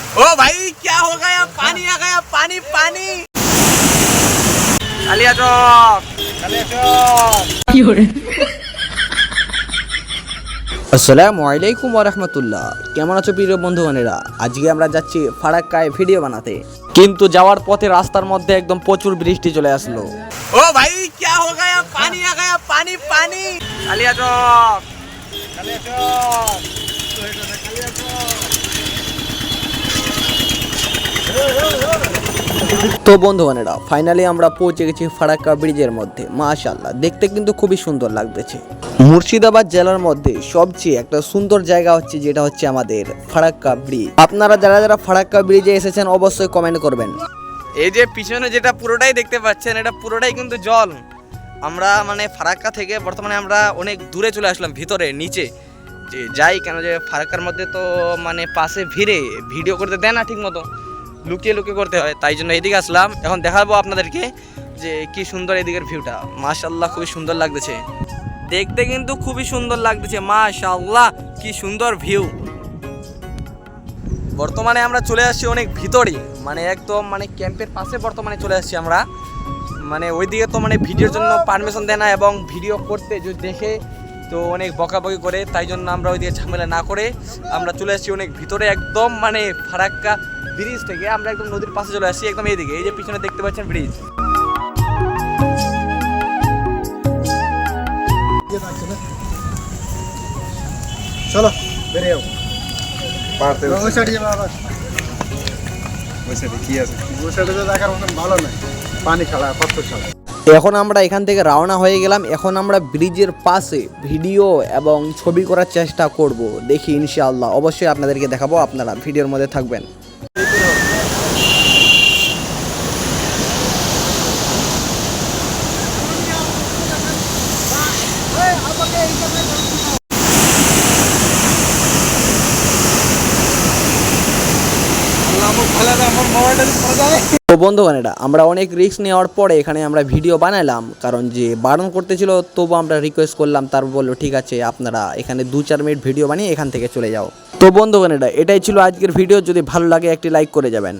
ओ भाई क्या हो गया, पानी आ गया, पानी पानी। कालिया चौक, कालिया चौक। আসসালামু আলাইকুম ওয়া রাহমাতুল্লাহ। কেমন আছো প্রিয় বন্ধুগণেরা? আজকে আমরা যাচ্ছি ফারাক্কায় ভিডিও বানাতে, কিন্তু যাওয়ার পথে রাস্তার মধ্যে একদম প্রচুর বৃষ্টি চলে আসলো। ও ভাই क्या हो गया, पानी आ गया, पानी पानी। কালিয়া চক, কালিয়া চক, কালিয়া চক। তো বন্ধুগণেরা, ফাইনালি আমরা পৌঁছে গেছি ফারাক্কা ব্রিজের মধ্যে। মাশাআল্লাহ, দেখতে কিন্তু খুবই সুন্দর লাগতেছে। মুর্শিদাবাদ জেলার মধ্যে সবচেয়ে একটা সুন্দর জায়গা হচ্ছে যেটা হচ্ছে আমাদের ফারাক্কা ব্রিজ। আপনারা যারা যারা ফারাক্কা ব্রিজে এসেছেন অবশ্যই কমেন্ট করবেন। এই যে পিছনে যেটা পুরোটাই দেখতে পাচ্ছেন, এটা পুরোটাই কিন্তু জল। আমরা মানে ফারাক্কা থেকে বর্তমানে আমরা অনেক দূরে চলে আসলাম, ভিতরে নিচে যে যাই কেন, যে ফারাক্কার মধ্যে তো মানে পাশে ভিড়ে ভিডিও করতে দেয় না ঠিক মতো, লুকিয়ে লুকিয়ে করতে হয়, তাই জন্য এদিকে আসলাম। এখন দেখাবো আপনাদেরকে যে কি সুন্দর এদিকের ভিউটা। মাশাআল্লাহ, খুবই সুন্দর লাগতেছে দেখতে, কিন্তু খুবই সুন্দর লাগতেছে। মাশাআল্লাহ, কি সুন্দর ভিউ। বর্তমানে আমরা চলে আসছি অনেক ভিতরে, মানে একদম মানে ক্যাম্পের পাশে বর্তমানে চলে আসছি আমরা। মানে ওইদিকে তো মানে ভিডিওর জন্য পারমিশন দেয় না, এবং ভিডিও করতে যদি দেখে তো অনেক বকাবকি করে, তাই জন্য আমরা ওইদিকে ঝামেলা না করে আমরা চলে আসছি অনেক ভিতরে, একদম মানে ফারাক্কা ব্রিজ থেকে আমরা একদম নদীর পাশে চলে আসছি, একদম এইদিকে। এই যে পিছনে দেখতে পাচ্ছেন ব্রিজ। চলো বেরিয়ে যাও। পারতে ওই সাইডে যাবো আবার। ওই সাইডে কি আছে? ওই সাইডে তো দেখার মতন ভালো নাই, পানি ছাড়া, পাথর ছাড়া। এখন আমরা এখান থেকে রওনা হয়ে গেলাম। এখন আমরা ব্রিজের পাশে ভিডিও এবং ছবি করার চেষ্টা করব, দেখি ইনশাআল্লাহ অবশ্যই আপনাদেরকে দেখাবো, আপনারা ভিডিওর মধ্যে থাকবেন। তো বন্ধুগণেরা, আমরা অনেক রিস্ক নেওয়ার পরে এখানে আমরা ভিডিও বানালাম, কারণ যে বারণ করতেছিল তবু আমরা রিকোয়েস্ট করলাম, তার বললো ঠিক আছে আপনারা এখানে 2-4 মিনিট ভিডিও বানিয়ে এখান থেকে চলে যাও। তো বন্ধুগণেরা, এটাই ছিল আজকের ভিডিও। যদি ভালো লাগে একটি লাইক করে যাবেন।